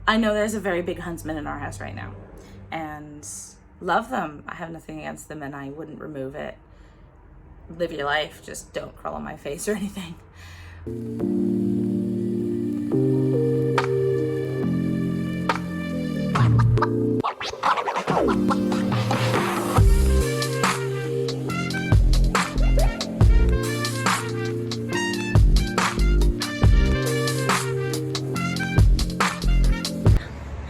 I know there's a very big huntsman in our house right now, and love them. I have nothing against them, and I wouldn't remove it. Live your life, just don't crawl on my face or anything.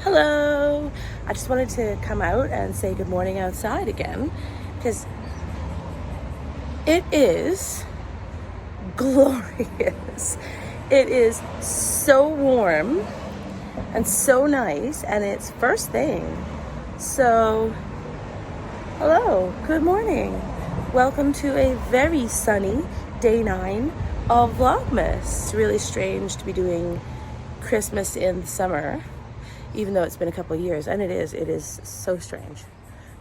Hello! I just wanted to come out and say good morning outside again, because it is glorious. It is so warm and so nice, and it's first thing. So, hello, good morning. Welcome to a very sunny day 9 of Vlogmas. It's really strange to be doing Christmas in the summer, even though it's been a couple of years, and it is so strange,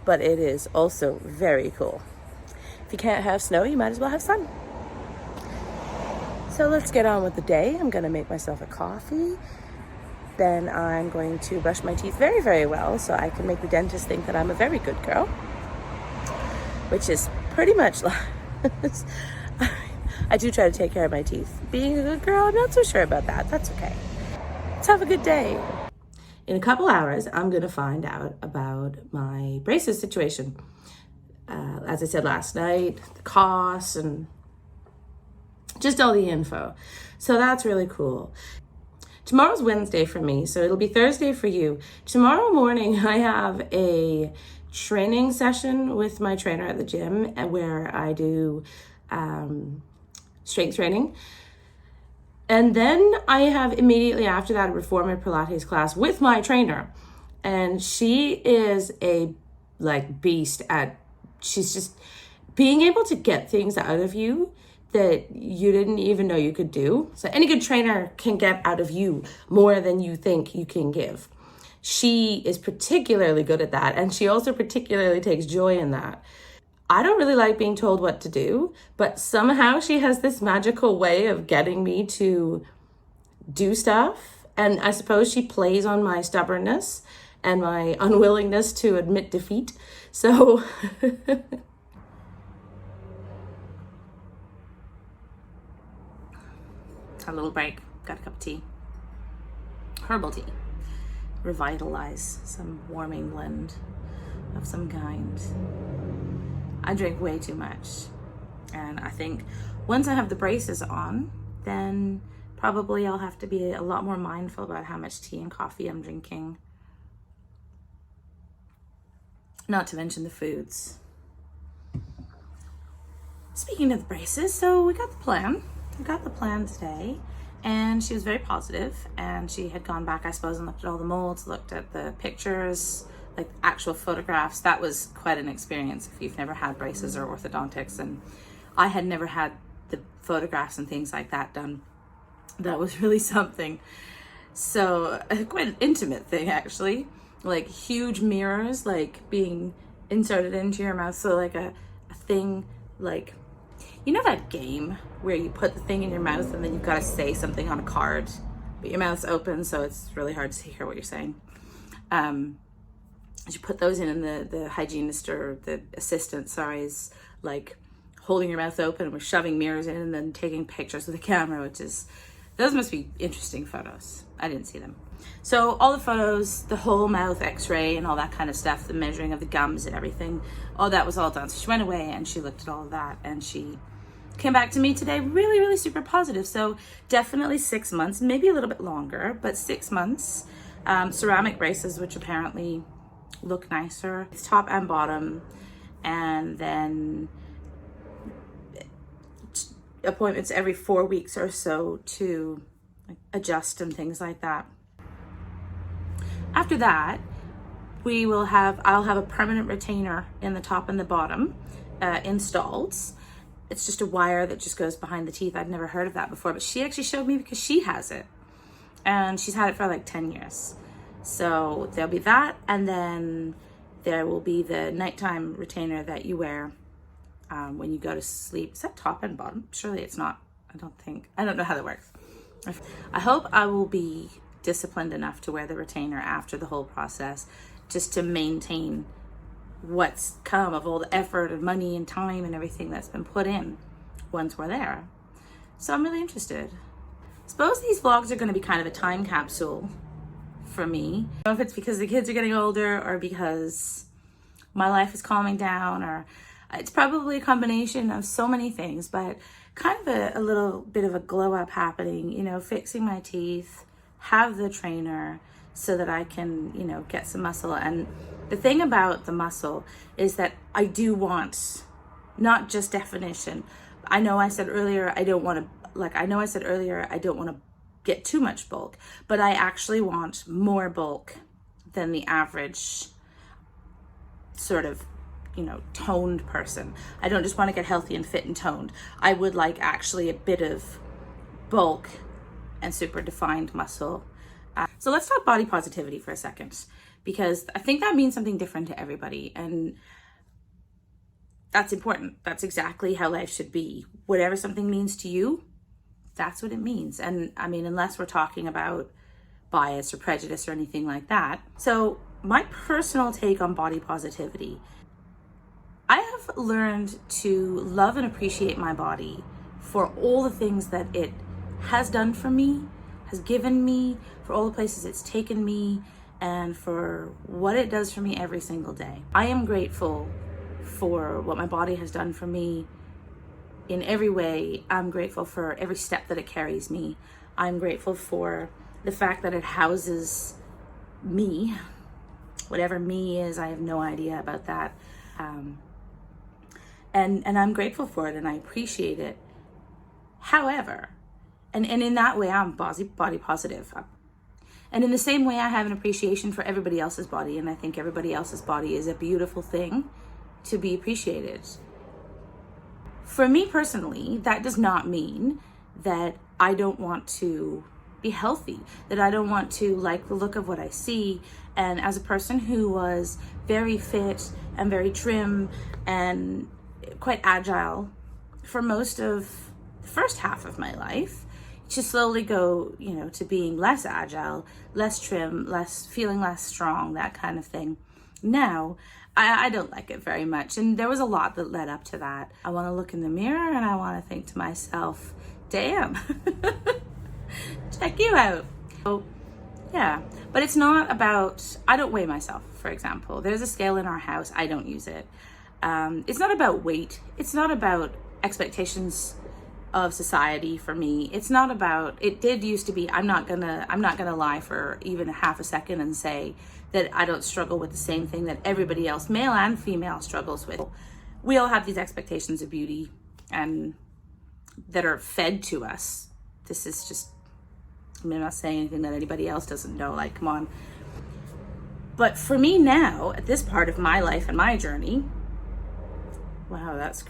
but it is also very cool. If you can't have snow, you might as well have sun. So let's get on with the day. I'm gonna make myself a coffee. Then I'm going to brush my teeth very, very well so I can make the dentist think that I'm a very good girl, which is pretty much like, I do try to take care of my teeth. Being a good girl, I'm not so sure about that. That's okay. Let's have a good day. In a couple hours, I'm gonna find out about my braces situation. As I said last night, the costs and just all the info. So that's really cool. Tomorrow's Wednesday for me, so it'll be Thursday for you. Tomorrow morning, I have a training session with my trainer at the gym where I do strength training. And then I have immediately after that a reformer Pilates class with my trainer. And she is a beast at, she's just being able to get things out of you that you didn't even know you could do. So any good trainer can get out of you more than you think you can give. She is particularly good at that, and she also particularly takes joy in that. I don't really like being told what to do, but somehow she has this magical way of getting me to do stuff. And I suppose she plays on my stubbornness and my unwillingness to admit defeat. So a little break, got a cup of tea, herbal tea, revitalize, some warming blend of some kind. I drink way too much, and I think once I have the braces on, then probably I'll have to be a lot more mindful about how much tea and coffee I'm drinking. Not to mention the foods. Speaking of the braces, so we got the plan. We got the plan today, and she was very positive, and she had gone back, I suppose, and looked at all the molds, looked at the pictures, like actual photographs. That was quite an experience if you've never had braces or orthodontics, and I had never had the photographs and things like that done. That was really something. So quite an intimate thing, actually, like huge mirrors like being inserted into your mouth. So like a thing, like, you know that game where you put the thing in your mouth and then you've got to say something on a card, but your mouth's open, so it's really hard to hear what you're saying. You put those in, and the hygienist or the assistant, is like holding your mouth open, and we're shoving mirrors in and then taking pictures with the camera, those must be interesting photos. I didn't see them. So all the photos, the whole mouth x-ray and all that kind of stuff, the measuring of the gums and everything, all that was all done. So she went away and she looked at all of that, and she came back to me today really, really super positive. So definitely 6 months, maybe a little bit longer, but 6 months. Ceramic braces, which apparently look nicer. It's top and bottom. And then appointments every 4 weeks or so to adjust and things like that. After that, I'll have a permanent retainer in the top and the bottom installed. It's just a wire that just goes behind the teeth. I'd never heard of that before, but she actually showed me because she has it, and she's had it for like 10 years. So there'll be that, and then there will be the nighttime retainer that you wear when you go to sleep. Is that top and bottom? Surely it's not. I don't know how that works. I hope I will be disciplined enough to wear the retainer after the whole process, just to maintain what's come of all the effort and money and time and everything that's been put in once we're there. So I'm really interested. I suppose these vlogs are going to be kind of a time capsule for me. I don't know if it's because the kids are getting older or because my life is calming down, or it's probably a combination of so many things, but kind of a little bit of a glow up happening, you know, fixing my teeth, have the trainer so that I can, you know, get some muscle. And the thing about the muscle is that I do want not just definition. I know I said earlier I don't want to get too much bulk, but I actually want more bulk than the average sort of, you know, toned person. I don't just want to get healthy and fit and toned. I would like actually a bit of bulk and super defined muscle. So let's talk body positivity for a second, because I think that means something different to everybody, and that's important. That's exactly how life should be. Whatever something means to you, that's what it means. And I mean, unless we're talking about bias or prejudice or anything like that. So my personal take on body positivity, I have learned to love and appreciate my body for all the things that it has done for me, has given me, for all the places it's taken me, and for what it does for me every single day. I am grateful for what my body has done for me in every way. I'm grateful for every step that it carries me. I'm grateful for the fact that it houses me, whatever me is. I have no idea about that. And I'm grateful for it and I appreciate it. However, and in that way, I'm body positive. And in the same way, I have an appreciation for everybody else's body, and I think everybody else's body is a beautiful thing to be appreciated. For me personally, that does not mean that I don't want to be healthy, that I don't want to like the look of what I see. And as a person who was very fit and very trim and quite agile for most of the first half of my life, to slowly go, you know, to being less agile, less trim, feeling less strong, that kind of thing. Now, I don't like it very much. And there was a lot that led up to that. I want to look in the mirror and I want to think to myself, damn, check you out. So, yeah, but it's not about, I don't weigh myself, for example. There's a scale in our house, I don't use it. It's not about weight. It's not about expectations of society for me. It's not about, it did used to be, I'm not gonna lie for even a half a second and say that I don't struggle with the same thing that everybody else, male and female, struggles with. We all have these expectations of beauty and that are fed to us. This is just, I mean, I'm not saying anything that anybody else doesn't know, like, come on. But for me now, at this part of my life and my journey, wow, that's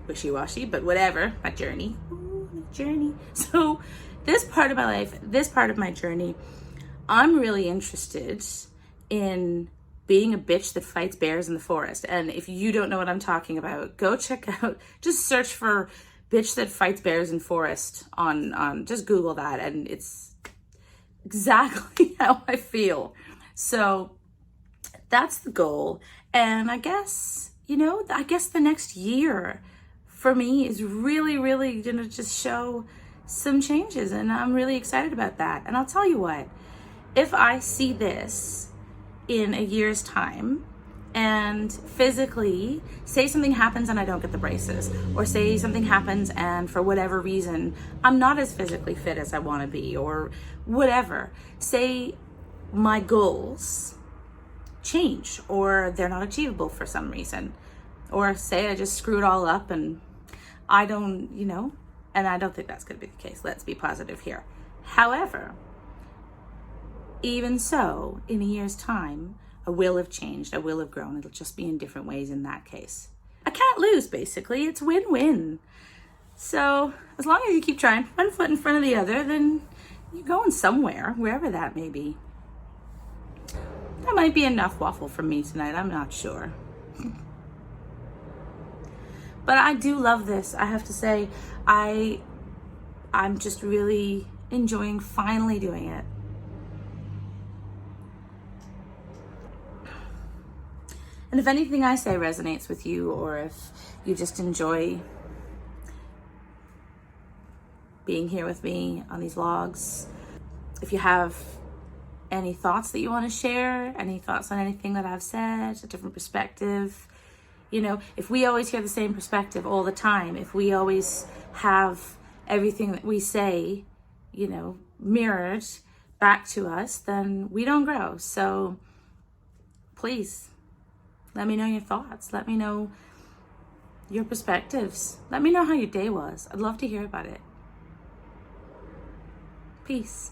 wishy-washy, but whatever, my journey. Ooh, my journey. So this part of my life, this part of my journey, I'm really interested in being a bitch that fights bears in the forest. And if you don't know what I'm talking about, go check out, just search for bitch that fights bears in forest on just Google that, and it's exactly how I feel. So that's the goal. And I guess, you know, the next year for me is really, really gonna just show some changes, and I'm really excited about that. And I'll tell you what, if I see this in a year's time and physically, say something happens and I don't get the braces, or say something happens and for whatever reason, I'm not as physically fit as I wanna be, or whatever, say my goals change or they're not achievable for some reason, or say I just screw it all up and I don't, you know, and I don't think that's going to be the case. Let's be positive here. However, even so, in a year's time, I will have changed. I will have grown. It'll just be in different ways in that case. I can't lose, basically. It's win-win. So as long as you keep trying, one foot in front of the other, then you're going somewhere, wherever that may be. That might be enough waffle from me tonight. I'm not sure. But I do love this. I have to say, I'm just really enjoying finally doing it. And if anything I say resonates with you, or if you just enjoy being here with me on these vlogs, if you have any thoughts that you want to share, any thoughts on anything that I've said, a different perspective, you know, if we always hear the same perspective all the time, if we always have everything that we say, you know, mirrored back to us, then we don't grow. So please let me know your thoughts. Let me know your perspectives. Let me know how your day was. I'd love to hear about it. Peace.